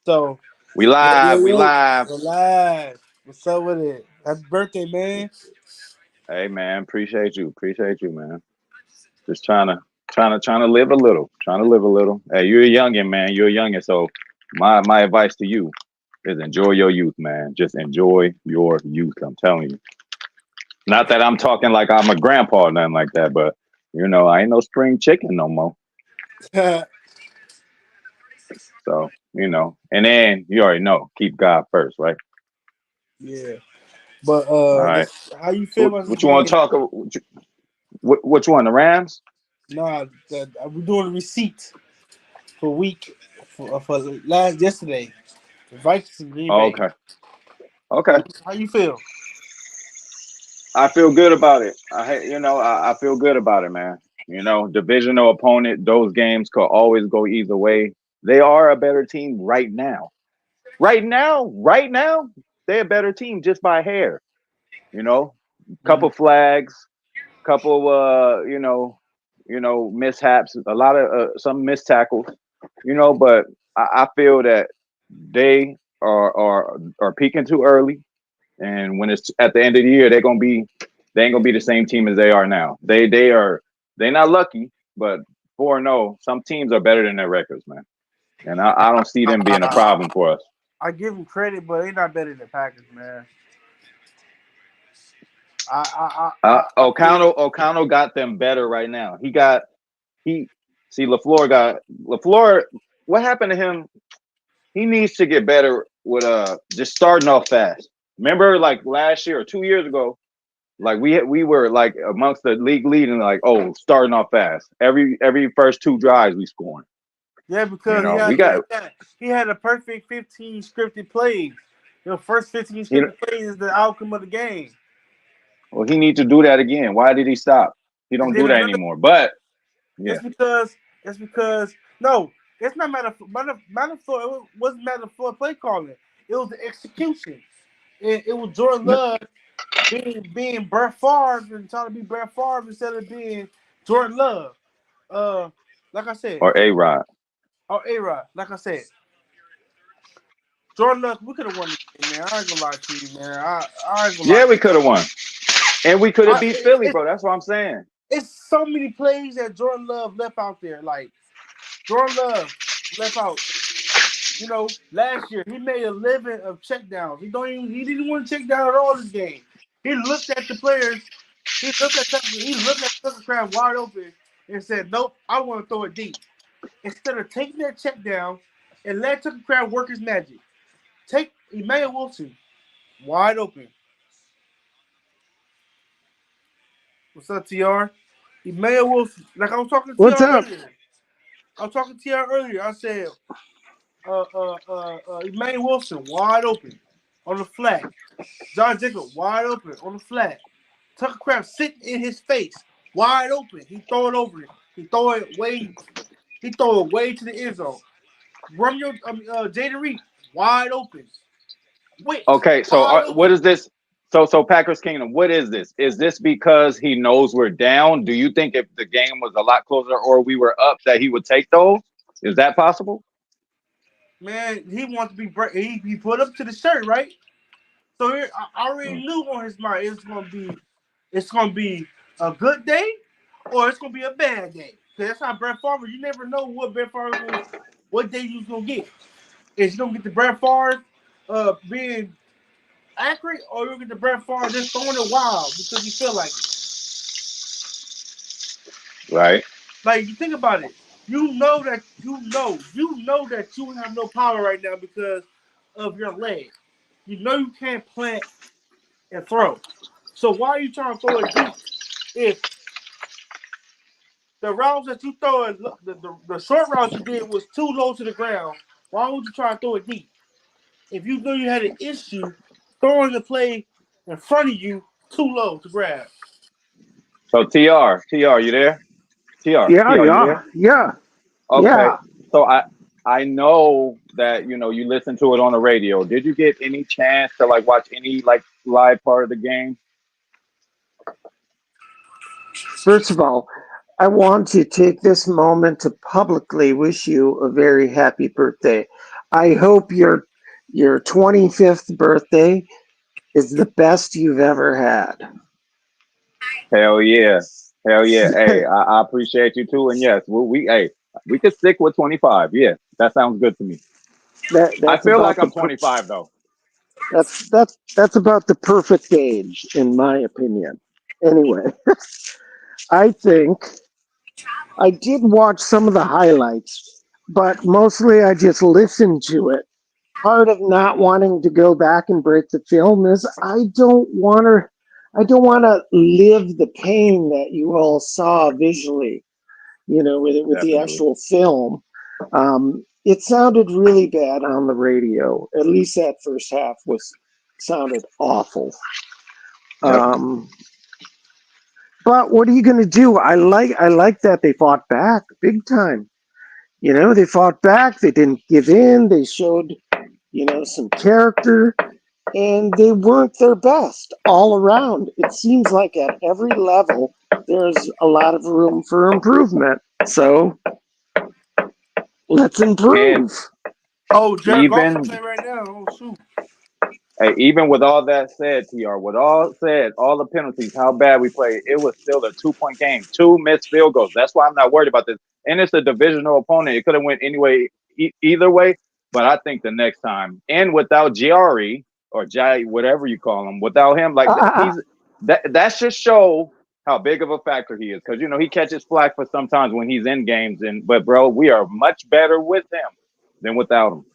So, We yo, yo, live. We yo, live. we're live. What's up with it? Happy birthday, man. Hey man, appreciate you. Appreciate you, man. Just trying to live a little. Trying to live a little. Hey, you're a youngin, man. You're a youngin. So my advice to you is enjoy your youth, man. Just enjoy your youth. I'm telling you. Not that I'm talking like I'm a grandpa or nothing like that, but I ain't no spring chicken no more. yeah. So, and then you already know, keep God first, right? But All right. how you feel What, about this what you want to game? talk about? What you want, the Rams? Nah, we're doing a receipt for for last yesterday. The Vikings in Green Oh, Bay. okay. Okay. How you feel? I feel good about it. I feel good about it, man. Divisional opponent, those games could always go either way. They are a better team right now. Right now, they're a better team just by hair. You know, couple Mhm. flags, couple mishaps, a lot of some missed tackles. But I feel that they are peaking too early, and when it's at the end of the year, they ain't gonna be the same team as they are now. They're not lucky, but 4-0. Some teams are better than their records, man, and I don't see them being a problem for us. I give them credit, but they're not better than the Packers, man. I think O'Connell got them better right now. He see Lafleur. What happened to him? He needs to get better with just starting off fast. Remember, like last year or 2 years ago, like we were like amongst the league leading, like, oh, starting off fast. Every first two drives we scoring. yeah, because We got he had a perfect 15 scripted plays. Your first 15 you know, scripted plays is the outcome of the game. well, he needs to do that again. Why did he stop? He And don't do then that another, anymore. But it's yeah, because it's because no, it's not matter for it wasn't matter for play calling. It was the execution. It was Jordan Love being Brett Favre and trying to be Brett Favre instead of being Jordan Love. Uh, like I said, or A Rod. or A Rod. Like I said, Jordan Love, we could have won the game, man. I ain't gonna lie to you, man. I ain't gonna lie Yeah, to we you. could have won, and we could have beat Philly, It's bro. That's what I'm saying. so many plays that Jordan Love left out there. Like Jordan Love left out. You know, last year he made a living of checkdowns. He didn't want to check down at all this game. He looked at the players. He looked at Tucker Craft wide open and said, "Nope, I want to throw it deep." Instead of taking that check down and let Tucker Craft work his magic, take Emmanuel Wilson wide open. What's up, TR? Emmanuel Wilson, like I was talking to What's TR up? earlier. I was talking to TR earlier. I said, Emmanuel Wilson wide open on the flat. John Jacob wide open on the flat. Tucker Craft sitting in his face, wide open. He throw it over it. He throw it way. He throw it way to the end zone. Romeo, Jaden Reed wide open. Wicks Okay, so wide what open. is this? So Packers Kingdom, what is this? Is this because he knows we're down? Do you think if the game was a lot closer or we were up that he would take those? Is that possible? Man, he wants to be. He put up to the shirt right. So I already knew on his mind it's gonna be a good day or it's gonna be a bad day. Cause that's how Brett Favre. You never know what day you gonna get. Is you gonna get the Brett Favre being accurate, or you get the Brett Favre just throwing it wild because you feel like it. Right. Like you think about it, you know that you have no power right now because of your leg. You know you can't plant and throw. So why are you trying to throw it deep if the routes that you throw, the short routes you did was too low to the ground? Why would you try to throw it deep? If you knew you had an issue throwing the play in front of you too low to grab. So TR, you there? Yeah, TR, you yeah, there? yeah, Okay. yeah. So I know that you listen to it on the radio. Did you get any chance to like watch any like live part of the game? First of all, I want to take this moment to publicly wish you a very happy birthday. I hope your 25th birthday is the best you've ever had. Hell yeah. Hell yeah. Hey, I appreciate you too. And yes, we could stick with 25. Yeah, that sounds good to me. I That's feel like about I'm 25 though. that's about the perfect age, in my opinion. Anyway, I think I did watch some of the highlights, but mostly I just listened to it. Part of not wanting to go back and break the film is I don't want to live the pain that you all saw visually, with the Definitely. actual film. It sounded really bad on the radio. At least that first half was sounded awful. Yep. Um, but what are you going to do? I like that they fought back big time. They fought back. They didn't give in. They showed some character, and they weren't their best all around. It seems like at every level there's a lot of room for improvement. So let's And improve. Oh, Jared Goff is even playing right now. Oh shoot. hey, even with all that said, TR, with all said, all the penalties, how bad we played, it was still a 2 point game. Two missed field goals. That's why I'm not worried about this. And it's a divisional opponent. It could have went anyway, either way. But I think the next time, and without Giari or Jai, whatever you call him, without him, like Uh, that should show how big of a factor he is. Because he catches flack for sometimes when he's in games, but bro, we are much better with him than without him.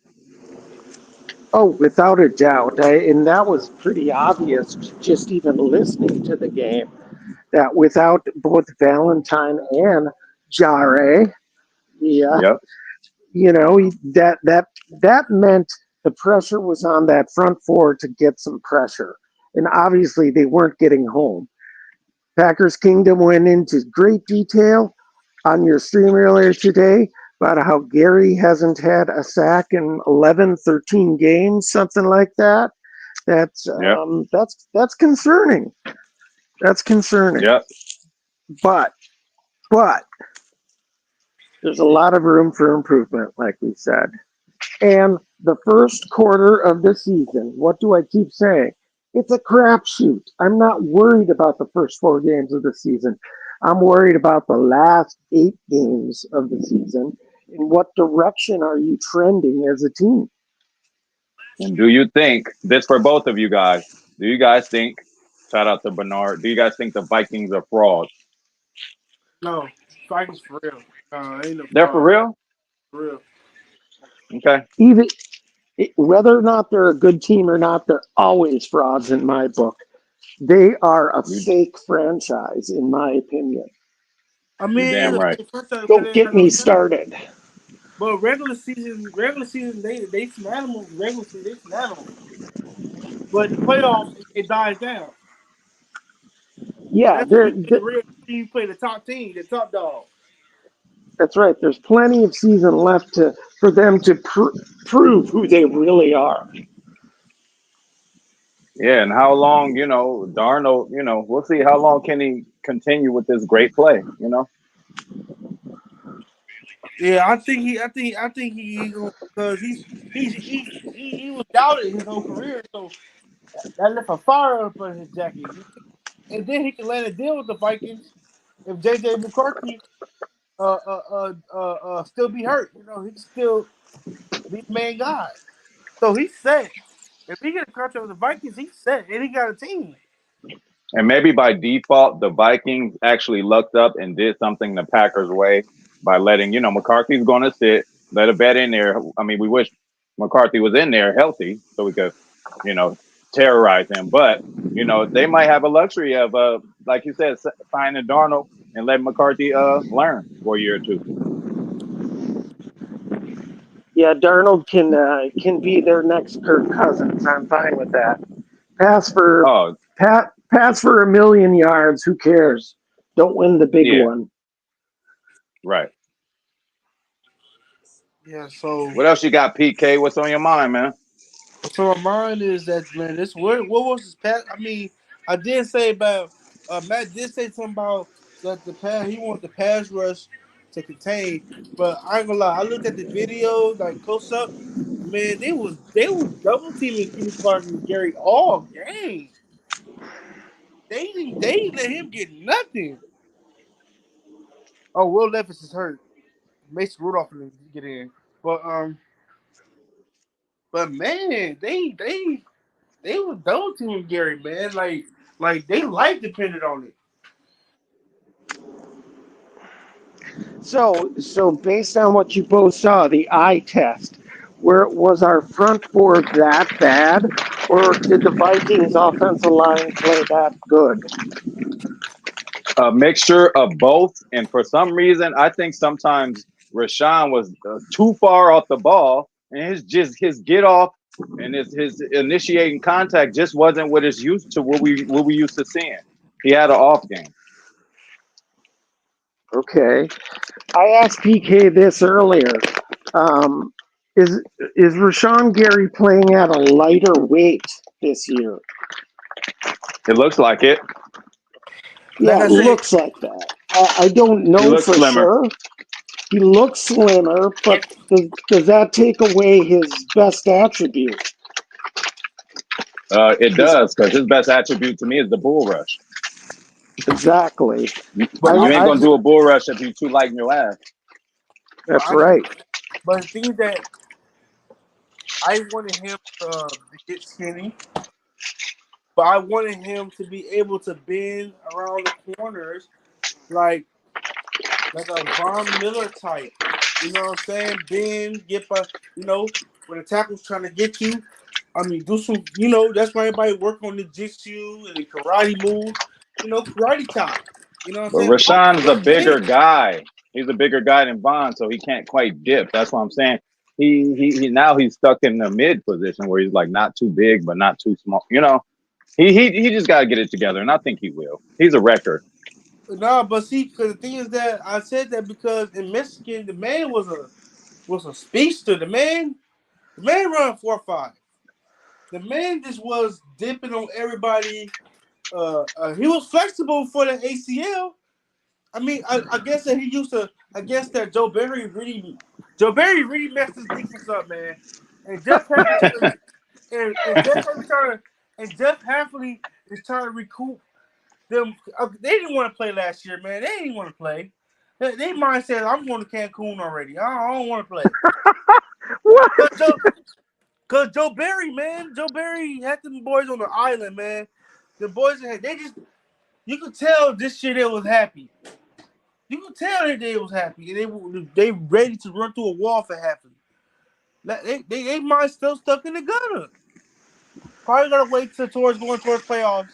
oh, without a doubt. And that was pretty obvious just even listening to the game, that without both Valentine and Jare, yeah, Yep. that meant the pressure was on that front four to get some pressure. And obviously they weren't getting home. Packers Kingdom went into great detail on your stream earlier today about how Gary hasn't had a sack in 11, 13 games, something like that. That's Yep. that's concerning. That's concerning. Yep. But but there's a lot of room for improvement, like we said. And the first quarter of the season, what do I keep saying? It's a crapshoot. I'm not worried about the first 4 games of the season. I'm worried about the last 8 games of the season. In what direction are you trending as a team? And do you think this for both of you guys? Do you guys think? Shout out to Bernard. Do you guys think the Vikings are frauds? No, Vikings for real. Ain't no They're for fraud. real. For real. Okay. Even whether or not they're a good team or not, they're always frauds in my book. They are a You fake franchise, in my opinion. I you mean, damn it's right. a first time because Don't they ain't get got no me talent. started. But regular season, they some animals. Regular season, they some animals. But the playoffs, it dies down. Yeah, That's when you play the real. You play the top team, the top dog. that's right. There's plenty of season left for them to prove who they really are. Yeah, and how long? Darnold. We'll see how long can he continue with this great play. Yeah, I think he because he was doubted his whole career, so that left a fire up in his jacket. And then he can land a deal with the Vikings if JJ McCarthy still be hurt. He can still be the main guy. So he's set. If he get a contract with the Vikings, he's set and he got a team. And maybe by default, the Vikings actually lucked up and did something the Packers way by letting McCarthy's going to sit, let a bet in there. I mean, we wish McCarthy was in there healthy so we could, you know, terrorize him. But they might have a luxury of, like you said, signing Darnold and let McCarthy learn for a year or two. Yeah, Darnold can be their next Kirk Cousins. I'm fine with that. Pass for Oh pass for 1,000,000 yards. Who cares? Don't win the big yeah, one. right. Yeah. So What else you got, PK? What's on your mind, man? so my mind is that man, this what was his pass? I mean, I did say about Matt did say something about that the pass he wants the pass rush to contain, but I ain't gonna lie. I looked at the video like close up. man, they was double teaming Kenny Clark and Gary all game. They let him get nothing. Oh, Will Levis is hurt. Mason Rudolph didn't get in, but man, they was double teaming Gary, man. Like they life depended on it. So based on what you both saw, the eye test, where was our front four that bad, or did the Vikings offensive line play that good? A mixture of both, and for some reason, I think sometimes Rashawn was too far off the ball, and his get off and his initiating contact just wasn't what is used to what we used to seeing. He had an off game. Okay, I asked PK this earlier. Um, is Rashawn Gary playing at a lighter weight this year? It looks like it. Yeah, Like I it said, looks like that. I don't He know looks for slimmer. sure. He looks slimmer, but does that take away his best attribute? It does, because his best attribute to me is the bull rush. Exactly. but You ain't I gonna do a bull rush if you too light in your ass. That's I right. but the thing is that I wanted him to get skinny, but I wanted him to be able to bend around the corners like a Von Miller type. You know what I'm saying? Bend, get by, when the tackle's trying to get you. I mean, do some, that's why everybody work on the jitsu and the karate moves. Karate chop. You know what I'm But saying? Rashawn is a But bigger bend. guy. He's a bigger guy than Vaughn, so he can't quite dip. That's what I'm saying. He now he's stuck in the mid position where he's like not too big but not too small. He just got to get it together, and I think he will. He's a record. No, but see, because the thing is that I said that because in Michigan, the man was a speedster. The man run 4.5. The man just was dipping on everybody. He was flexible for the ACL. I mean, I guess that he used to. I guess that Joe Barry really messed his defense up, man. And Jeff Hafley and Jeff Hafley is trying to recoup them. They didn't want to play last year, man. They didn't want to play. They mind said, "I'm going to Cancun already. I don't want to play." What? Cause Joe Barry, man, Joe Barry had them boys on the island, man. The boys, you could tell this year they was happy. You could tell that they was happy, and they ready to run through a wall for half of it. They mind still stuck in the gutter. Probably gotta wait till going towards playoffs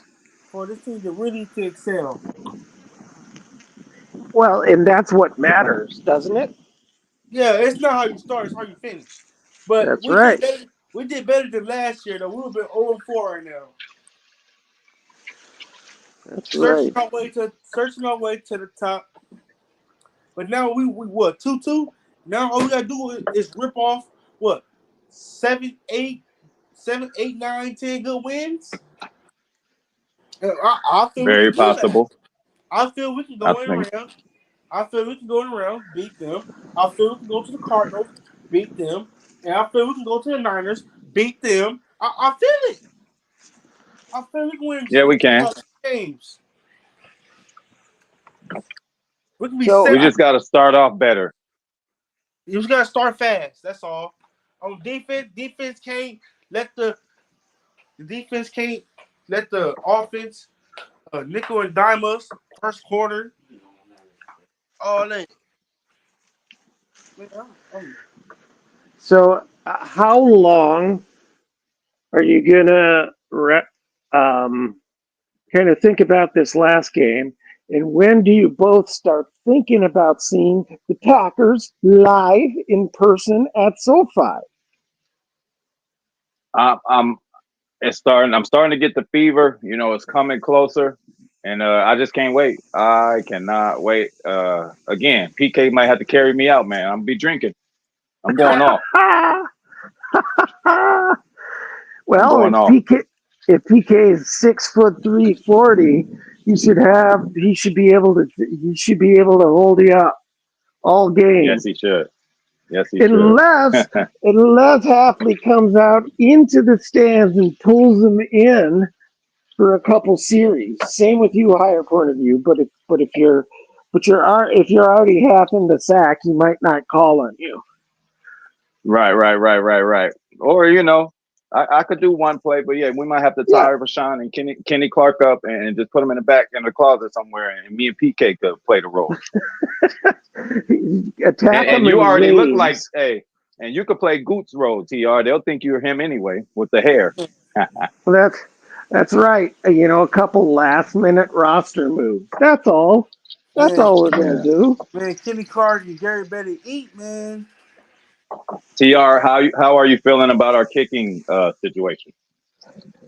for this team to really to excel. Well, and that's what matters, doesn't it? Yeah, it's not how you start; it's how you finish. But That's right. We did better than last year, though. We would have been 0-4 right now. That's Searching right. our way to the top. But now we what 2-2? Now all we gotta do is rip off what 7, 8, 7, 8, 9, 10 good wins. I feel we Very can do that. possible. I feel we can I go in think. around. I feel we can go in around, beat them. I feel we can go to the Cardinals, beat them, and I feel we can go to the Niners, beat them. I feel it. I feel we can win Yeah, we can. games. We can be So We set. just got to start off better. You just gotta start fast. That's all. On defense can't let the defense can't let the offense nickel and dime us first quarter. All that. So, how long are you gonna kind of think about this last game, and when do you both start thinking about seeing the Packers live in person at SoFi? I'm it's starting. I'm starting to get the fever. It's coming closer, and I just can't wait. I cannot wait. Again, PK might have to carry me out, man. I'm gonna be drinking. I'm going off. I'm Well, going off. if PK is 6'3", 340, he should be able to hold you up all game. Yes, he should. Yes, he unless should. unless Halfley comes out into the stands and pulls them in for a couple series. Same with you, higher point of view. If you're already half in the sack, he might not call on you. Right. Or I could do one play, but yeah, we might have to Yeah, tie Rashawn and Kenny Clark up and just put them in the back in the closet somewhere, and me and PK could play the role. attack him And you in already look like waves. and you could play Goot's role, TR. They'll think you're him anyway with the hair. That's right. A couple last minute roster moves. That's all. That's Man, all we're gonna do. man, Kenny Clark and Gary better eat, man. TR, how are you feeling about our kicking situation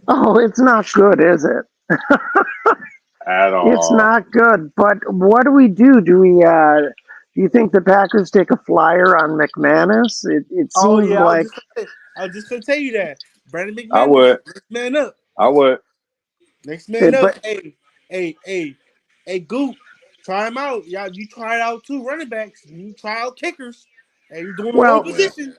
Oh, it's not good, is it? at It's all? not good. But what do we do? Do you think the Packers take a flyer on McManus? It Oh seems yeah, like I was just gonna tell you that. Brandon I McManus, would. next man up. I would. Next man up. but Hey, Goop, try him out. Yeah, you try it out too. Running backs, you try out kickers. Hey, you're doing the wrong well position.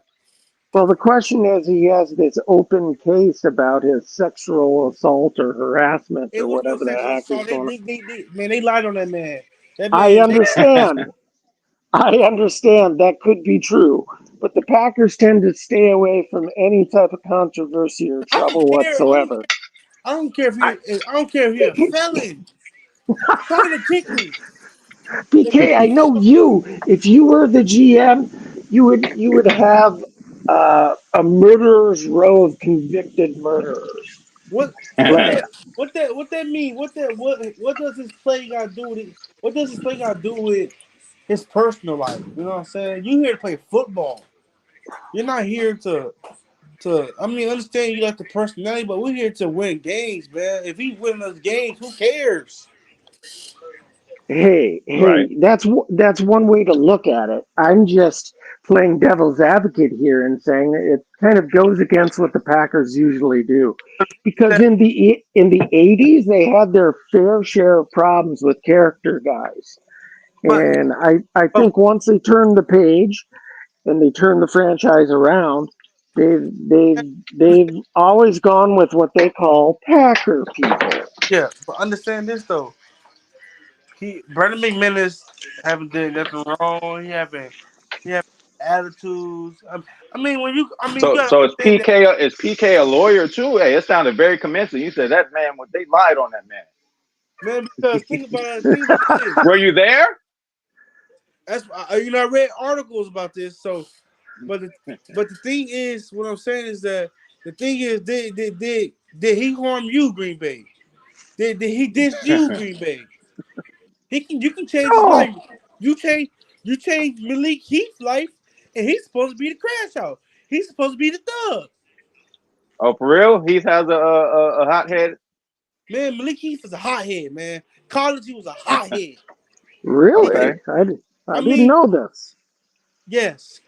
well the question is he has this open case about his sexual assault or harassment It or was no whatever the sexual heck is assault. going on. Man, they lied on that man. That I man, understand. I understand that could be true, but the Packers tend to stay away from any type of controversy or I don't trouble care. whatsoever. I don't care if I, I don't care if you're a felon. Try to kick me. If you PK, I know you. If you were the GM, you would have a murderer's row of convicted murderers. what what Like, that what that mean? What does this play got to do with it? What does this play got to do with his personal life? You know what I'm saying? You here to play football. You're not here to. I mean, understand you like the personality, but we're here to win games, man. If he win those games, who cares? hey, Right. hey, that's one way to look at it. I'm just playing devil's advocate here and saying it kind of goes against what the Packers usually do. Because in the 80s they had their fair share of problems with character guys. But And I oh, think once they turned the page and they turned the franchise around, they've always gone with what they call Packer people. yeah, but understand this though. Brandon McManus haven't done nothing wrong. He haven't attitudes. I mean, you So gotta so understand that, is PK a lawyer too? Hey, it sounded very convincing. You said that man they lied on that man. man. Because think about this. Were you there? That's I read articles about this. So, but the thing is, what I'm saying is that the thing is, did he harm you, Green Bay? Did he diss you, Green Bay? You can change his life. No, You change Malik Heath's life, and he's supposed to be the crash out. He's supposed to be the thug. Oh, for real? He has a hot head. Man, Malik Heath is a hothead, man. College, he was a hothead. He Okay. did. really, I I didn't mean, know this. yes.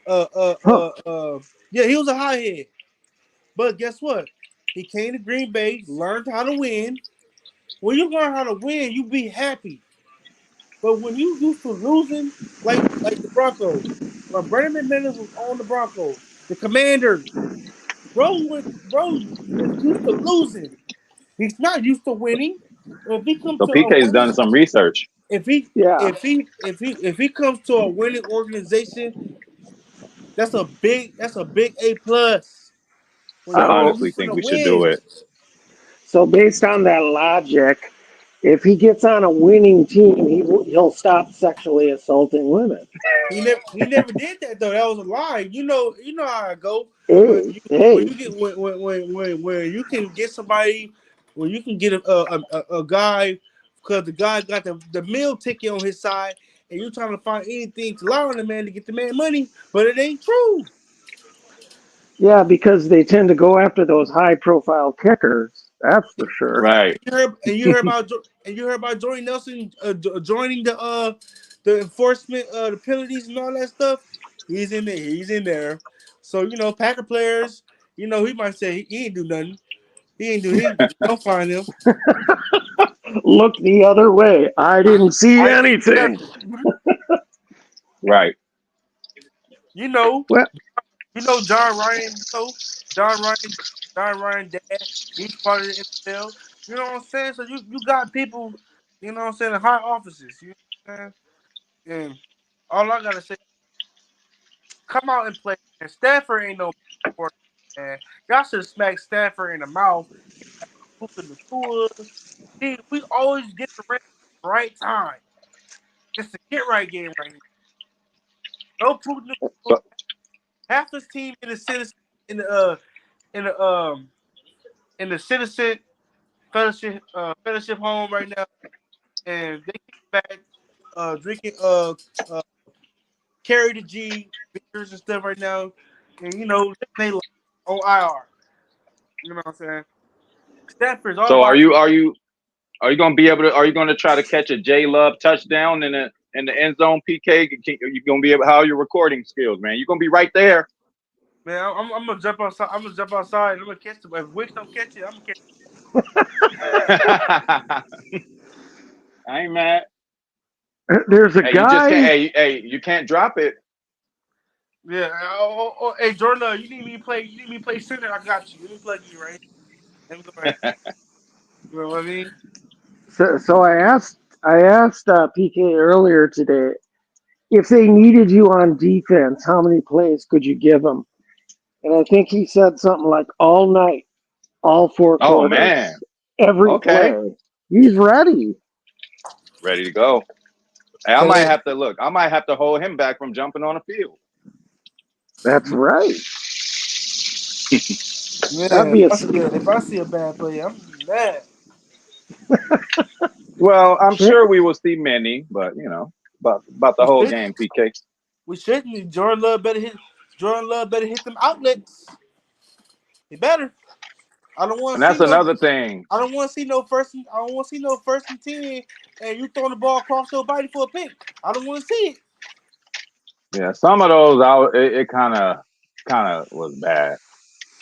Uh, uh, Huh. uh, uh. Yeah, he was a hothead. But guess what? He came to Green Bay, learned how to win. When you learn how to win, you be happy. But when you used to losing, like the Broncos, when Brandon McManus was on the Broncos, the Commanders, bro is used to losing. He's not used to winning. If he comes So to a PK's done winning, some research. if he Yeah, if he comes to a winning organization, that's a big A plus. When I when so you honestly think finna we should do win, it. so based on that logic, if he gets on a winning team, he'll stop sexually assaulting women. he never did that though. That was a lie. You know how I go. When Hey, you when hey, you get when you can get somebody, when you can get a guy because the guy got the meal ticket on his side, and you're trying to find anything to lie on the man to get the man money, but it ain't true. yeah, because they tend to go after those high-profile kickers. That's for sure. Right. And you heard about Jordy Nelson joining the enforcement the penalties and all that stuff. He's in there. He's in there. So Packer players. He might say he ain't do nothing. He ain't do. He don't find him. Look the other way. I didn't see anything. Right. You know, Well, John Ryan. John Ryan dad. He's part of the NFL. You know what I'm saying? So you got people. You know what I'm saying? In high offices. You know what I'm saying? And all I gotta say, come out and play. And Stafford ain't no quarterback, man. Y'all should smack Stafford in the mouth. Hooping the tour. We always get the right time. It's a get right game right here. No Putin. So Half his team in the citizen in the in the citizen fellowship home right now, and they kick back drinking carry the G beers and stuff right now, and they on IR. You know what I'm saying? Stafford's all so about are you gonna be able to? Are you gonna try to catch a J Love touchdown in the end zone PK? You gonna be able? How are your recording skills, man? You are gonna be right there. man. I'm gonna jump outside. I'm gonna jump outside. I'm gonna catch them. If Wicks don't catch it, I'm gonna catch I ain't mad. there's a Hey, you just can't. guy. Hey, you can't drop it. it. Yeah. Hey Jordan, you need me to play. You need me to play center. I got you. Let me plug you right here. Let me go right here. You know what I mean? So I asked PK earlier today if they needed you on defense, how many plays could you give them? And I think he said something like all night, all four Oh quarters, man. every Okay. play. He's ready. Ready to go. Hey, I might Hey, have to look. I might have to hold him back from jumping on the field. That's right. That'd man, be a if I see a bad play, I'm gonna be mad. Well, I'm shame. sure we will see many, but about the We whole should. game, PK. We shouldn't. Jordan Love better hit them outlets. He better. I don't want And to see that's no. another thing. I don't want to see no first. I don't want to see no 1st and 10, and you throwing the ball across your body for a pick. I don't want to see it. Yeah, some of those, it kind of was bad.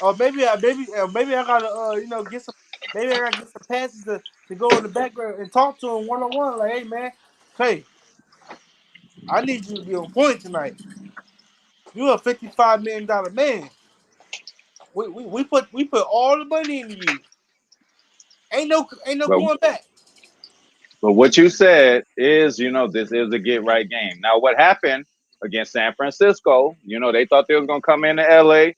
Or maybe I gotta get some. Maybe I gotta get some passes to go in the background and talk to him 1-on-1. Like, hey man, hey, I need you to be on point tonight. You're a $55 million man. We put all the money into you. Ain't no But going back. but what you said is, this is a get right game. Now, what happened against San Francisco? They thought they was gonna come into LA,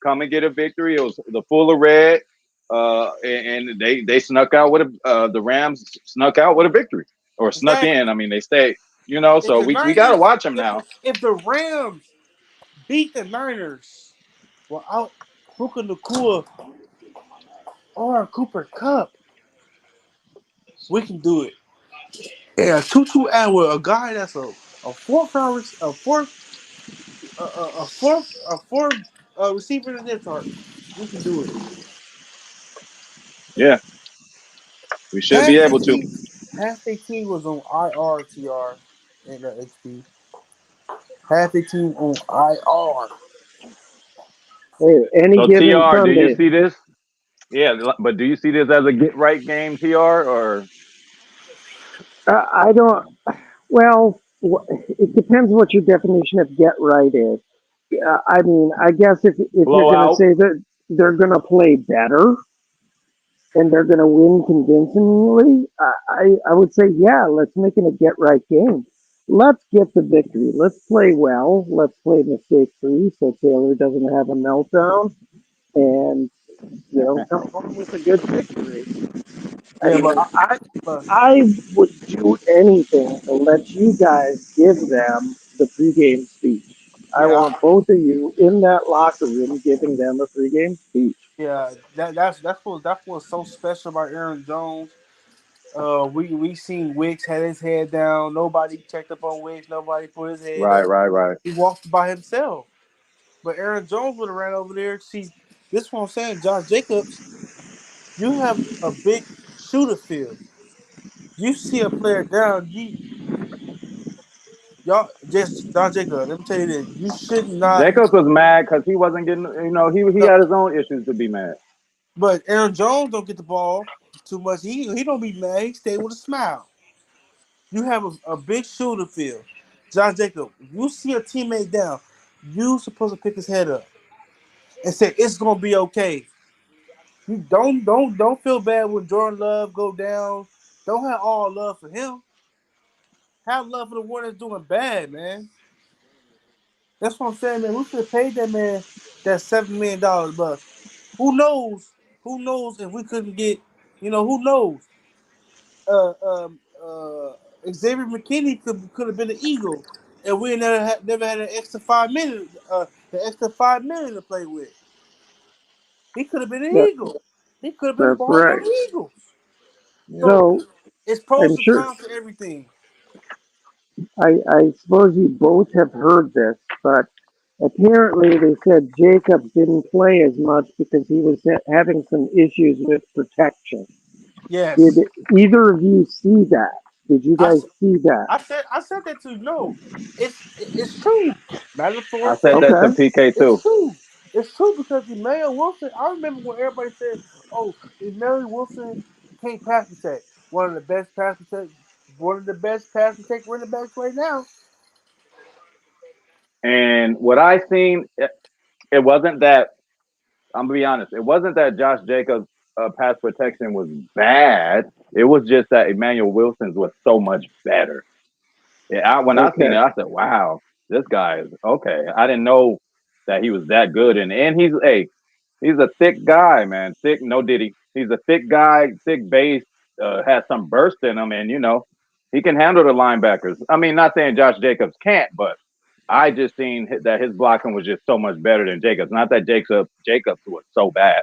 come and get a victory. It was the full of red, and they snuck out with the Rams snuck out with a victory or snuck in. Exactly. I mean, they stayed. If So the we got to Niners, watch them if now. if the Rams beat the Niners without Puka Nakua or Cooper Cup, we can do it. Yeah, Tutu Atwell, a guy that's a fourth round, a fourth receiver in the depth chart. We can do it. Yeah, we should be Half the able to. team, half the team was on IRTR in the HP. Half the team on IR. Hey, any So given TR, do you Sunday. see this? Yeah, but do you see this as a get right game, TR, or I don't. Well, it depends what your definition of get right is. I mean, I guess if you're going to blowout? say that they're going to play better and they're going to win convincingly, I would say, yeah, let's make it a get right game. Let's get the victory. Let's play well. Let's play mistake free so Taylor doesn't have a meltdown and, come home with a good victory. I Yeah, mean, but but I would do anything to let you guys give them the pregame speech. I yeah, want both of you in that locker room giving them a pregame speech. yeah. That's what's so special about Aaron Jones. We seen Wicks had his head down. Nobody checked up on Wicks. Nobody put his head Right, up. right, right. He walked by himself. But Aaron Jones would have ran over there. See, this is what I'm saying. Josh Jacobs, you have a big shooter field. You see a player down, y'all just Josh Jacobs. Let me tell you this: you should not. Jacobs was mad because he wasn't getting. He No, had his own issues to be mad. but Aaron Jones don't get the ball too much. He don't be mad. He stay with a smile. You have a big shooter field. Josh Jacobs, if you see a teammate down, You supposed to pick his head up and say it's gonna be okay. You don't feel bad when Jordan Love go down. Don't have all love for him. Have love for the one that's doing bad, man. That's what I'm saying, man. We should have paid that man that $7 million, but who knows? Who knows if we couldn't get, who knows? Xavier McKinney could have been an Eagle, and we never had an extra 5 minutes, the extra 5 million to play with. He could have been an That, Eagle. He could have been that's balling on right. the Eagles. Yeah. So So it's pros I'm and sure cons to everything. I suppose you both have heard this, but apparently they said Jacobs didn't play as much because he was having some issues with protection. Did Yes, either of you see that? Did you I, guys s- see that? I said that to you. No, it's true. Matter I for said fact, that to Okay. PK it's too. true. It's true because Emmanuel Wilson. I remember when everybody said, "Oh, Emmanuel Wilson can't pass protect." One of the best pass protect running backs right now. And what I seen, it wasn't that. I'm gonna be honest. It wasn't that Josh Jacobs' pass protection was bad. It was just that Emmanuel Wilson's was so much better. Yeah, when I seen Okay. it, I said, "Wow, this guy is okay." I didn't know that he was that good, and he's a thick guy, man. Thick, no diddy. He's a thick guy, thick base, has some burst in him, and he can handle the linebackers. I mean, not saying Josh Jacobs can't, but I just seen that his blocking was just so much better than Jacobs. Not that Jacobs was so bad.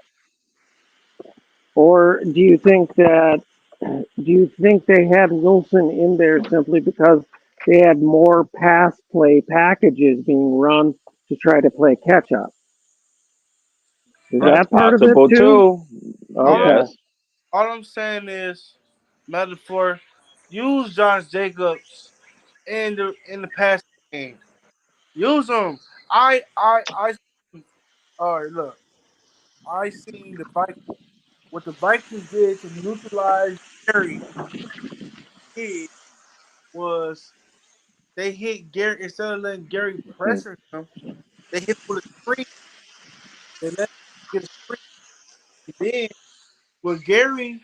Or do you think they had Wilson in there simply because they had more pass play packages being run to try to play catch up? Is That's that part of it possible too? too. All I'm Okay. Yes. all I'm saying is, metaphor, use Josh Jacobs in the passing game. Use them. I. All right, look. I seen the Vikings. What the Vikings did to neutralize Gary did was they hit Gary instead of letting Gary pressure him. They hit him with a screen. They let him get a screen. And then with Gary,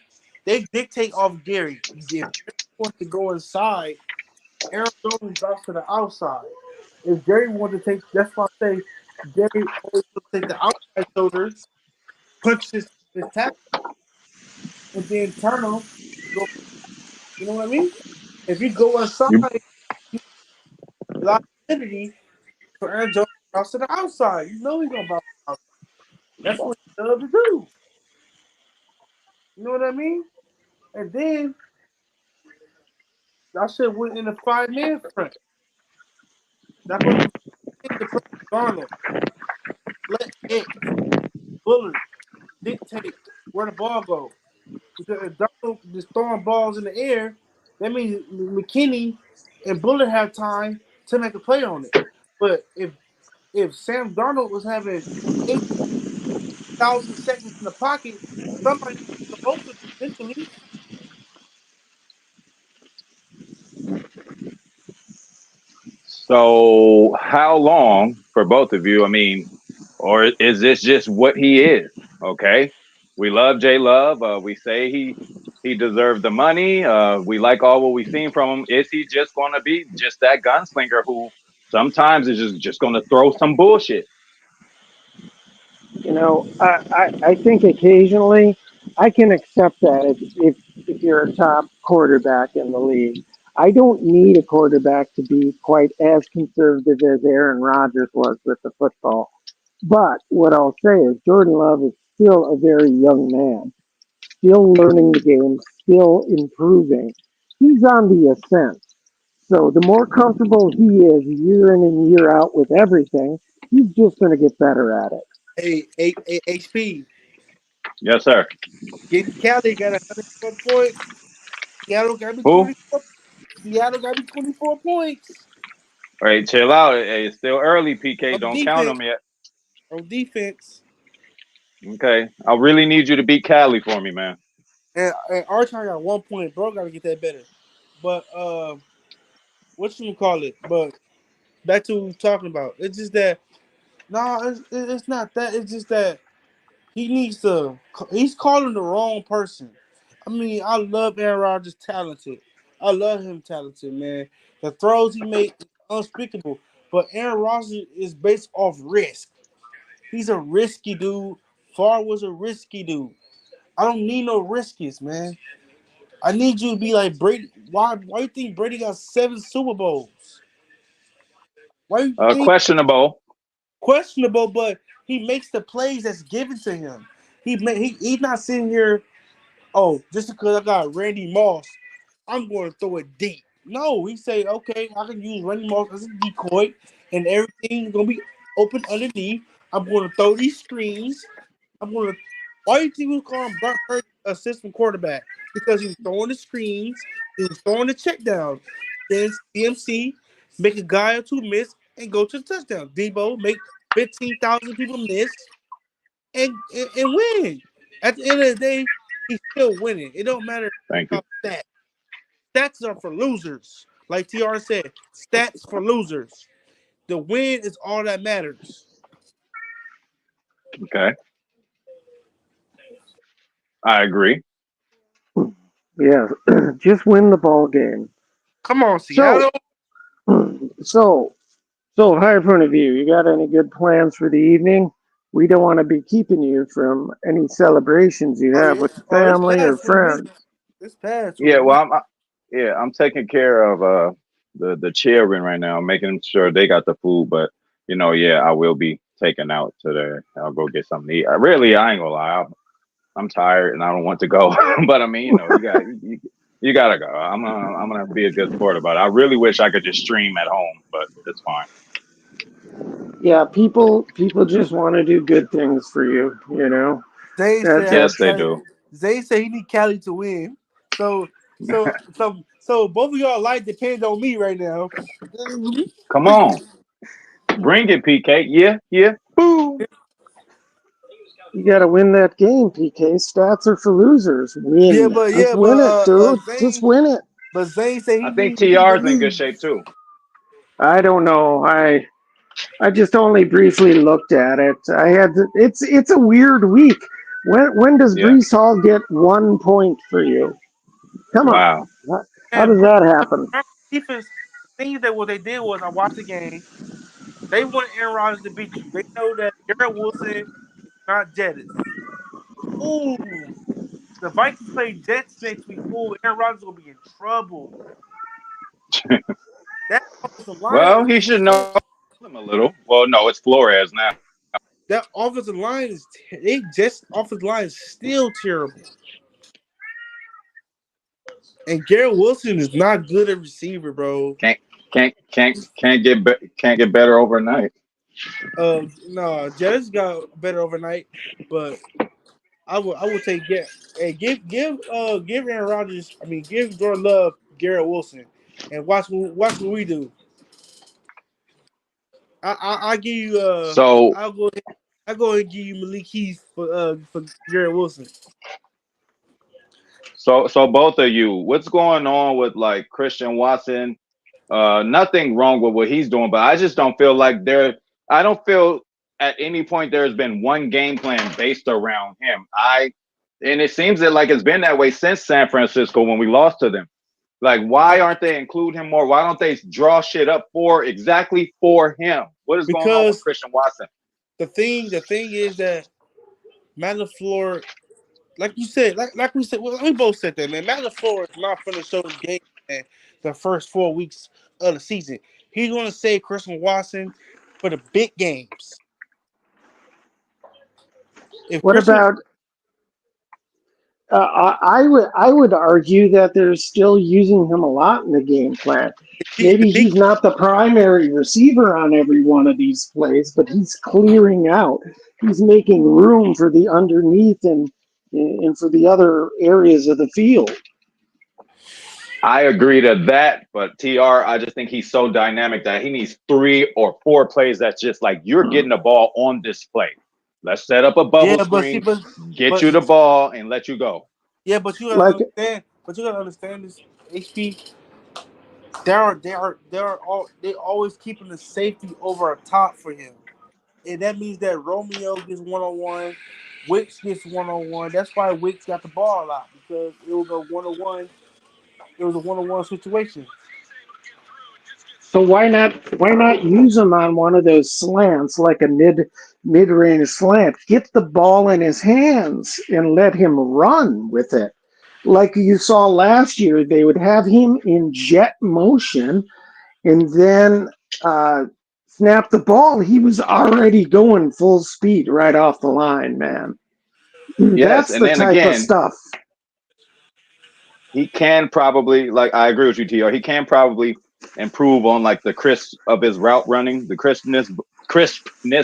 they dictate off Gary. If Gary wants to go inside, Aaron Jones drops to the outside. If Gary wants to take, that's why I say Gary always will take the outside shoulder, punch his tackle, and then turn him. Go, you know what I mean? If you go inside, You you a lot of identity for Aaron Jones to bounce to the outside. You know he's gonna bounce out. That's what he loves to do. You know what I mean? And then I should went in the 5 man front. That put the to play Darnold. Let X Bullard dictate where the ball goes. Because if Darnold is throwing balls in the air, that means McKinney and Bullard have time to make a play on it. But if Sam Darnold was having 8,000 seconds in the pocket, somebody supposed to eventually. So, how long for both of you? I mean, or is this just what he is? Okay, we love Jay Love. We say he deserved the money. We like all what we've seen from him. Is he just going to be just that gunslinger who sometimes is just going to throw some bullshit? I think occasionally I can accept that if you're a top quarterback in the league. I don't need a quarterback to be quite as conservative as Aaron Rodgers was with the football. But what I'll say is Jordan Love is still a very young man, still learning the game, still improving. He's on the ascent. So the more comfortable he is year in and year out with everything, he's just going to get better at it. Hey, HP. Yes, sir. Getting Cali got 104 points. Seattle got me Who? 24. Seattle got me 24 points All right, chill out. Hey, it's still early, PK. on Don't count defense. them yet. On defense. Okay, I really need you to beat Cali for me, man. And Archon got 1 point. Bro, got to get that better. But what you call it? But back to what we're talking about. It's just that no, it's not that. It's just that he needs to. He's calling the wrong person. I mean, I love Aaron Rodgers, talented. I love him, talented man. The throws he made is unspeakable. But Aaron Rodgers is based off risk. He's a risky dude. Favre was a risky dude. I don't need no riskies, man. I need you to be like Brady. Why you think Brady got 7 Super Bowls? Why you think Questionable. questionable? But he makes the plays that's given to him. He's not sitting here. Oh, just because I got Randy Moss, I'm going to throw it deep. No, he say, okay, I can use Randy Moss as a decoy, and everything's gonna be open underneath. I'm going to throw these screens. I'm going to. Why do you think we call him Brock Purdy assistant quarterback? Because he was throwing the screens, he was throwing the check down. Then CMC make a guy or two miss and go to the touchdown. Debo make 15,000 people miss and win. At the end of the day, he's still winning. It don't matter Thank you. about stats. Stats are for losers. Like TR said, stats for losers. The win is all that matters. Okay. I agree. Yeah, just win the ball game. Come on, So, Seattle. so, higher point of view. You got any good plans for the evening? We don't want to be keeping you from any celebrations you have with the It's family or past for me. friends. It's past for Yeah, me. well, I'm taking care of the children right now, making sure they got the food. But yeah, I will be taking out today. I'll go get something to eat. I ain't gonna lie, I'm tired and I don't want to go. But I mean, you gotta go. I'm gonna be a good sport about it. I really wish I could just stream at home, but it's fine. Yeah, people just want to do good things for you. You know, Zay said that's I it. Yes, need they Cali. do. Zay said he need Cali to win. So both of y'all life depends on me right now. Come on, bring it, PK. Yeah, yeah. Boo. You got to win that game, PK. Stats are for losers. Yeah, Win. but Just win it, dude. Just win it. Zane said I he think need me to TR's in good lose. shape too. I don't know. I just only briefly looked at it. It's a weird week. When does Yeah. Brees Hall get 1 point for you? Come on. Wow. How And does that happen? defense, things that what they did was I watched the game. They want Aaron Rodgers to beat you. They know that Garrett Wilson not Jettis. Ooh, the Vikings play Jets next week. Ooh, Aaron Rodgers gonna be in trouble. That offensive line Well, is he should still, know him a little. Well, no, it's Flores now. that offensive line is they just offensive line is still terrible. And Garrett Wilson is not good at receiver, bro. Can't can't get better overnight. No, Jettis got better overnight, but I would take give Aaron Rodgers. I mean, give Jordan Love Garrett Wilson, and watch what we do. I give you So I'll go ahead and give you Malik Heath for Garrett Wilson. so both of you, what's going on with like Christian Watson? Nothing wrong with what he's doing, but I just don't feel like I don't feel at any point there's been one game plan based around him. And it seems that like it's been that way since San Francisco when we lost to them. Like, why aren't they include him more? Why don't they draw shit up exactly for him? What is going on with Because Christian Watson? the thing is that Matt LaFleur, like you said, like we said, well, we both said that, man. Matt LaFleur is not going to show his game plan the first 4 weeks of the season. He's going to save Christian Watson for the big games. If What Christian, about? I would argue that they're still using him a lot in the game plan. the Maybe big, he's not the primary receiver on every one of these plays, but he's clearing out. He's making room for the underneath and for the other areas of the field. I agree to that, but I just think he's so dynamic that he needs 3 or 4 plays that's just like you're getting the ball on this play. Let's set up a bubble yeah, screen, get but you the ball, and let you go. yeah, but you gotta Like understand. But you gotta understand this, HP. they always keeping the safety over a top for him, and that means that Romeo gets 1-on-1, Wicks gets 1-on-1. That's why Wicks got the ball a lot because it was a 1-on-1. It was a 1-on-1 situation. So why not use him on one of those slants like a mid range slant? Get the ball in his hands and let him run with it. Like you saw last year, they would have him in jet motion and then snap the ball. He was already going full speed right off the line, man. Yes, That's and the then type of again, stuff. he can probably, like, I agree with you, TR. He can probably improve on like the crisp of his route running, the crispness,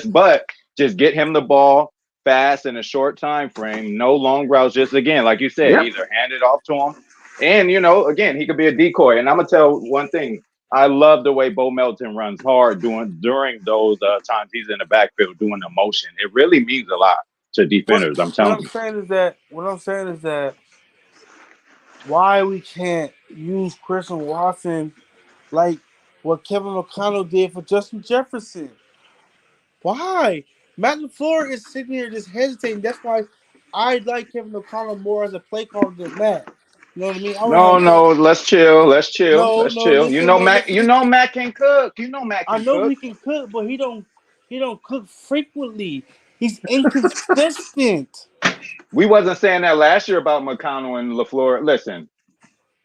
but just get him the ball fast in a short time frame, no long routes. Just again, like you said, Yep. either hand it off to him, and again, he could be a decoy. And I'm gonna tell one thing: I love the way Bo Melton runs hard during those times he's in the backfield doing the motion. It really means a lot to What defenders. I'm what telling I'm you. saying is that why we can't use Christian Watson like what Kevin O'Connell did for Justin Jefferson. Why? Matt LaFleur is sitting here just hesitating. That's why I like Kevin O'Connell more as a play caller than Matt. You know what I mean? I don't No, have Matt. no, let's chill. Let's chill. No, Let's no, chill. listen, no, Mac. listen. Mac can cook. Mac I can know cook. he can cook, but he don't cook frequently. He's inconsistent. We wasn't saying that last year about McConnell and LaFleur. Listen,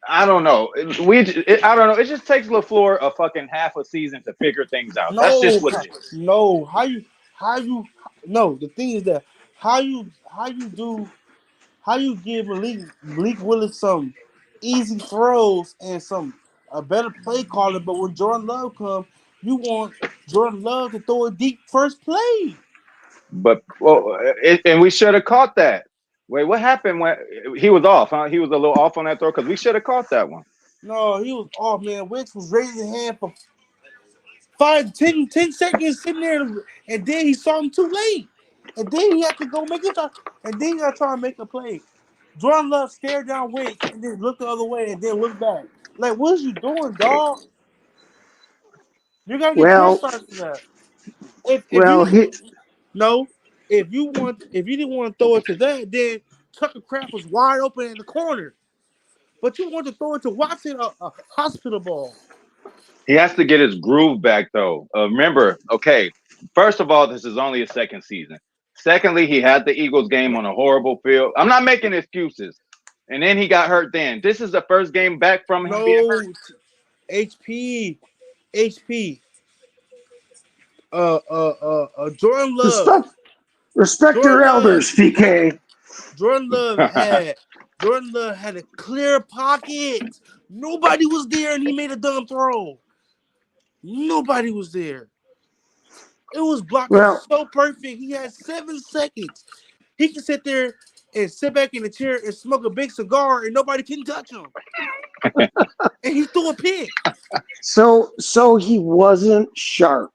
I don't know. I don't know. It just takes LaFleur a fucking half a season to figure things out. That's just No, what it is. no. How you no, the thing is that how you give Malik Willis some easy throws and some a better play caller, but when Jordan Love comes, you want Jordan Love to throw a deep first play. But and we should have caught that. Wait, what happened when he was off? Huh? He was a little off on that throw because we should have caught that one. No, he was off, man. Wicks was raising his hand for 5, 10 seconds sitting there, and then he saw him too late. And then he had to go make a try, and then he got to try and make a play. Jordan Love stared down Wicks and then looked the other way and then looked back. Like, what is you doing, dog? You gotta get Well, criticized for that. If you well, didn't he no, if you didn't want to throw it to that, then Tucker Craft was wide open in the corner. But you want to throw it to Watson, a hospital ball. He has to get his groove back, though. Remember, okay, first of all, this is only his second season. Secondly, he had the Eagles game on a horrible field. I'm not making excuses. And then he got hurt then. This is the first game back from him being hurt. No, HP, HP. Jordan Love. respect respect your Jordan Love. elders, PK. Jordan Love had Jordan Love had a clear pocket. Nobody was there, and he made a dumb throw. Nobody was there. It was blocking Well, so perfect. He had 7 seconds. He can sit there and sit back in the chair and smoke a big cigar, and nobody can touch him. And he threw a pick. so he wasn't sharp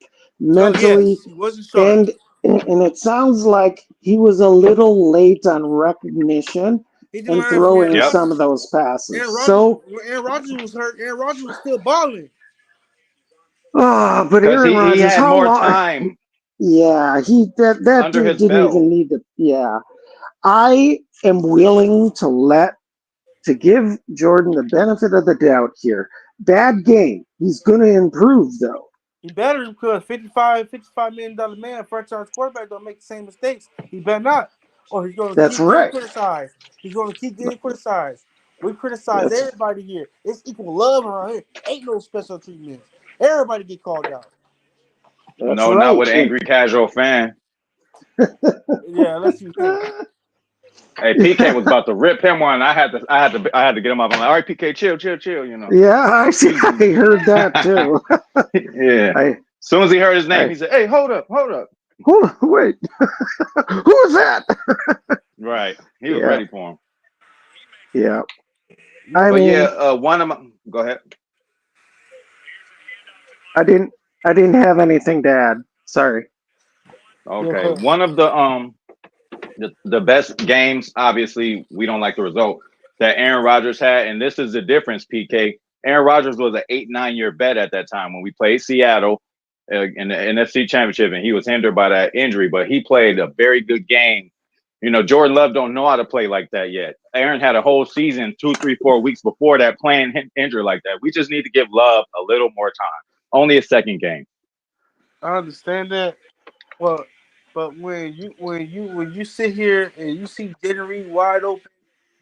Oh mentally, yes, he wasn't sharp. and it sounds like he was a little late on recognition He didn't and learn from Aaron throwing Yep. some Rodgers. of those Aaron passes. Rodgers, So, when Aaron Rodgers was hurt, Aaron Rodgers was still balling. but Because Aaron he Rodgers, had how more long? time Yeah, that under dude his didn't belt. even need to. Yeah, I am willing to give Jordan the benefit of the doubt here. Bad game. He's going to improve though. He better because $55 million man, franchise quarterback don't make the same mistakes. He better not. Or he's gonna That's keep getting right. criticized. He's gonna keep getting criticized. We criticize That's everybody here. It's equal love around here. Ain't no special treatment. Everybody get called out. that's No, not right. with an angry casual fan. Yeah, unless you him. Hey, PK was about to rip him one. I had to get him up. I'm like, all right, PK, chill. Yeah, I heard that too. Yeah. I As soon as he heard his name, I he said, "Hey, hold up." wait. Who was that? Right. He was Yeah, ready for him. yeah. I But yeah, mean, one of my. Go ahead. I didn't have anything to add. Sorry. Yeah, Okay, one of the best games. Obviously, we don't like the result that Aaron Rodgers had, and this is the difference, PK. Aaron Rodgers was an 8-9 year bet at that time when we played Seattle in the NFC Championship, and he was hindered by that injury. But he played a very good game. Jordan Love don't know how to play like that yet. Aaron had a whole season, 2, 3, 4 weeks before that playing injured like that. We just need to give Love a little more time. Only a second game. I understand that. Well, but when you sit here and you see Jaden Reed wide open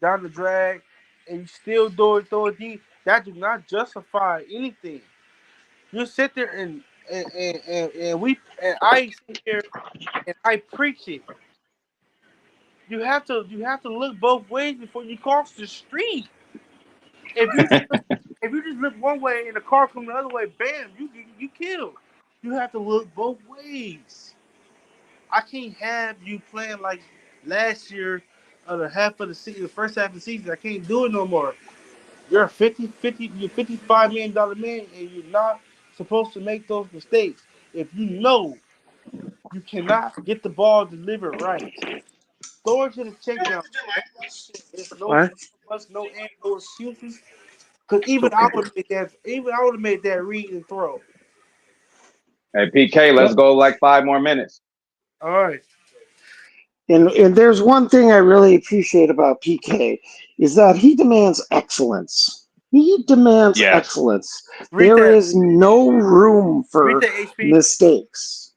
down the drag, and you still throw it deep, that do not justify anything. You sit there and I sit here and I preach it. You have to look both ways before you cross the street. If you just look, if you just look one way and the car comes the other way, bam, you killed. You have to look both ways. I can't have you playing like last year of the half of the season, the first half of the season. I can't do it no more. You're a you're $55 million man, and you're not supposed to make those mistakes. If you know you cannot get the ball delivered right, throw it to the check down. There's What? no and no excuses. Because even I would have made that. Even I would have made that read and throw. Hey, PK, let's go like 5 more minutes. All right. And there's one thing I really appreciate about PK is that he demands excellence. He demands Yes. excellence. Read There that. is no room Read for that HP. mistakes.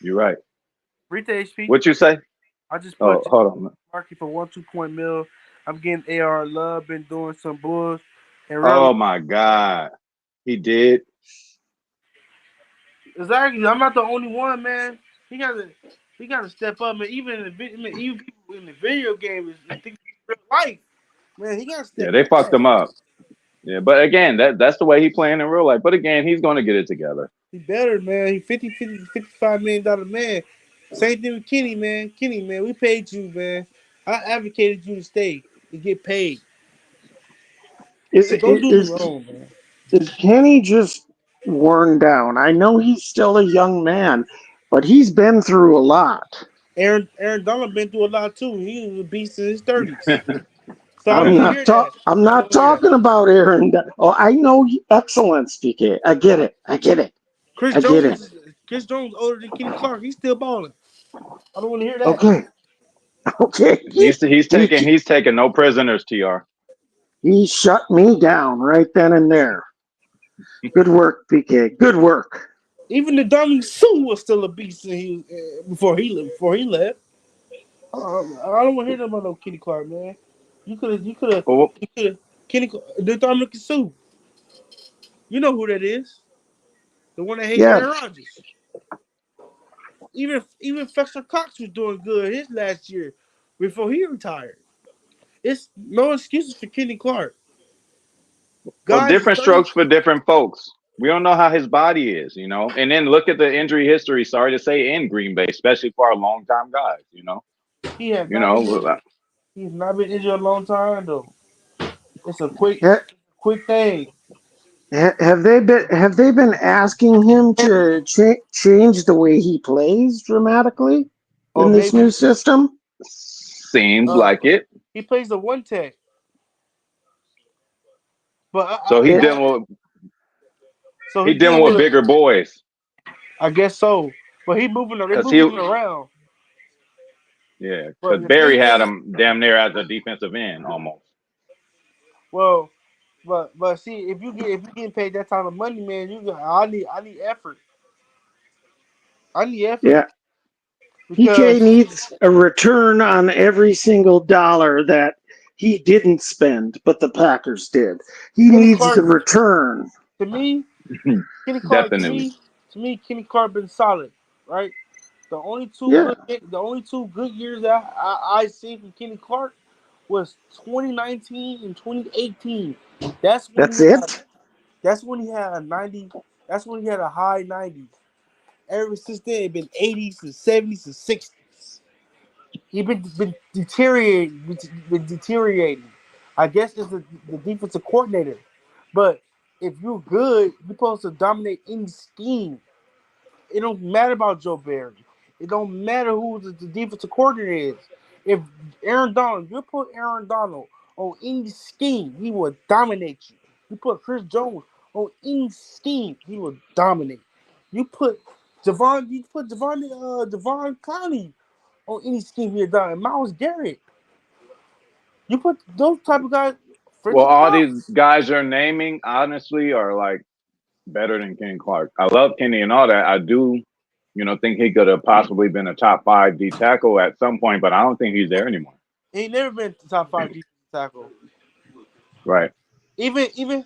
You're right. Read the HP. What you say? I just Oh, put hold on. market for 1-2 point mil. I'm getting AR Love, been doing some bulls and Oh really my God, he did. exactly. I'm not the only one, man. He got to step up, man. Even even people in the video game is think real life, man. He got to Yeah, step they fucked up. him up. Yeah, but again, that's the way he playing in real life. But again, he's going to get it together. He better, man. He $55 million man. Same thing with Kenny, man. Kenny, man, we paid you, man. I advocated you to stay and get paid. Is So don't do me is wrong, man. is Kenny just worn down? I know he's still a young man, but he's been through a lot. Aaron Donald been through a lot too. He was a beast in his 30s. So I don't want to hear that. I'm I don't not want to hear that. talking about Aaron. Oh, I know excellence, PK. I get it. I get it. Chris I get it. Jones older than Kenny Clark. He's still balling. I don't want to hear that. Okay. Okay. He's taking no prisoners, Tr. He shut me down right then and there. Good work, PK. Good work. Even the Dominic Sue was still a beast before he left. I don't want to hear nothing about no Kenny Clark, man. You could Well, have Kenny the Dominic Sue. You know who that is? The one that hates Yeah. Aaron Rodgers. Even Fletcher Cox was doing good his last year before he retired. It's no excuses for Kenny Clark. Guys, different strokes for different folks. We don't know how his body is, And then look at the injury history. Sorry to say, in Green Bay, especially for our longtime guys. he has You not been know. injured. He's not been injured a long time though. It's a Ha- quick thing. Have they been asking him to change the way he plays dramatically Or in this maybe new system? Seems like it. he plays the one tech. But So he It, dealing with so he he dealing dealing with with bigger boys. I guess so. But they moving around. Yeah, But because the Barry thing had is, him damn near as a defensive end almost. well, but see, if you getting paid that type of money, man, I need effort. I need effort yeah, PK because needs a return on every single dollar that he didn't spend, but the Packers did. He Kenny needs the Clark return. to me, Definitely. Kenny Clark been solid, right? Yeah, The only two good years that I seen from Kenny Clark was 2019 and 2018. That's when that's he had it. that's when he had a 90. That's when he had a high 90s. Ever since then, it been 80s and 70s and 60s. He been deteriorating. Been deteriorating. I guess it's the defensive coordinator, but if you're good, you're supposed to dominate any scheme. It don't matter about Joe Barry. It don't matter who the defensive coordinator is. If Aaron Donald, you put Aaron Donald on any scheme, he will dominate you. You put Chris Jones on any scheme, he will dominate. You put Devon Clowney on any scheme, he'll dominate. Myles Garrett. You put those type of guys. Well, Frederick all these Cox. guys you're naming, honestly, are like better than Kenny Clark. I love Kenny and all that. I do, think he could have possibly been a top 5 D tackle at some point, but I don't think he's there anymore. He ain't never been top 5 defensive tackle. Right. Even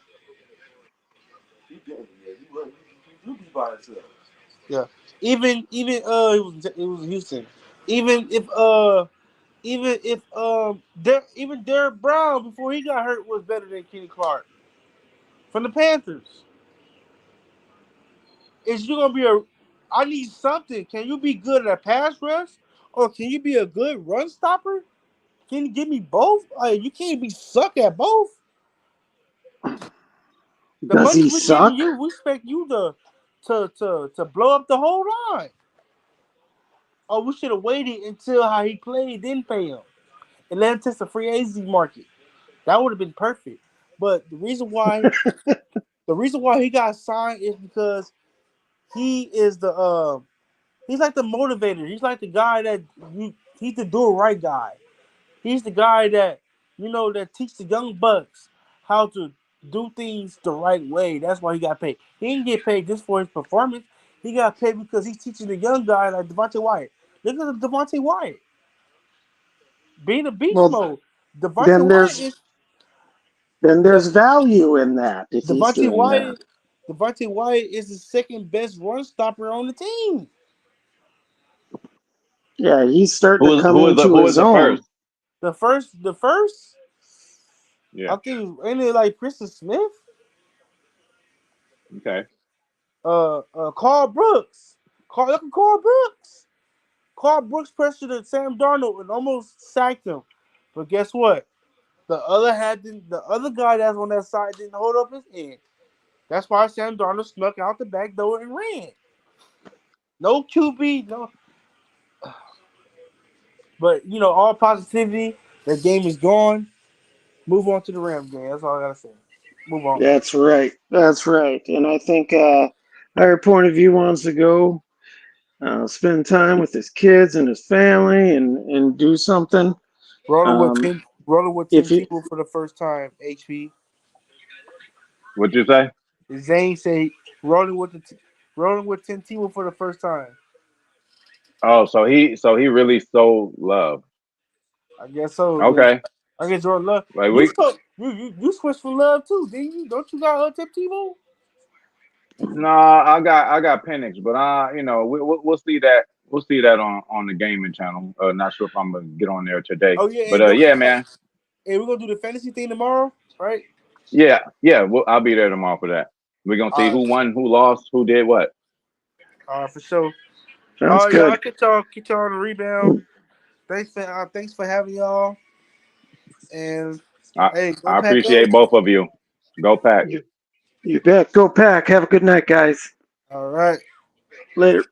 yeah. Even it was Houston. Even if Derek Brown before he got hurt was better than Kenny Clark from the Panthers. Is you gonna be I need something. Can you be good at a pass rush, or can you be a good run stopper? Can you give me both? You can't be suck at both. The Does money he we're suck? giving you, we expect you to blow up the whole line. Oh, we should have waited until how he played, then pay him, and let him test the free agency market. That would have been perfect. But the reason why he got signed is because he is he's like the motivator. He's like the guy that he's the do it right guy. He's the guy that that teach the young bucks how to do things the right way. That's why he got paid. He didn't get paid just for his performance. He got paid because he's teaching the young guy like Devontae Wyatt. Look at Devontae Wyatt being a beast Well, mode. then there's value in that if he's Devontae doing that. Wyatt. Devontae Wyatt is the second best run stopper on the team. Yeah, he's starting to come Who into was his the own. first? The first. Yeah. I think ain't it like Kristen Smith? Okay. Carl Brooks. Look at Carl Brooks. Carl Brooks pressured Sam Darnold and almost sacked him. But guess what? The other guy that's on that side didn't hold up his end. That's why Sam Darnold snuck out the back door and ran. No QB, no. But all positivity. The game is gone. Move on to the Rams game. That's all I gotta say. Move on. That's right. That's right. And I think our point of view wants to go spend time with his kids and his family and do something. Rolling with If Tim you Tebow for the first time. HP. What'd you say? Zane say rolling with Tim Tebow for the first time. Oh, so he really sold love. I guess so. Okay. I guess Jordan Love. Like You switched for Love too, didn't you? Don't you got Tim Tebow? no, I got Penix, but we'll see that. We'll see that on the gaming channel. Not sure if I'm gonna get on there today, Oh yeah, but yeah, man. Hey, we're gonna do the fantasy thing tomorrow, right? Yeah. I'll be there tomorrow for that. We're gonna see who won, who lost, who did what. For sure. sounds Y'all good. get y'all on the rebound. Thanks for having y'all. And hey, go I Pack appreciate both of you. Go Pack. You bet. Go Pack. Have a good night, guys. All right. Later.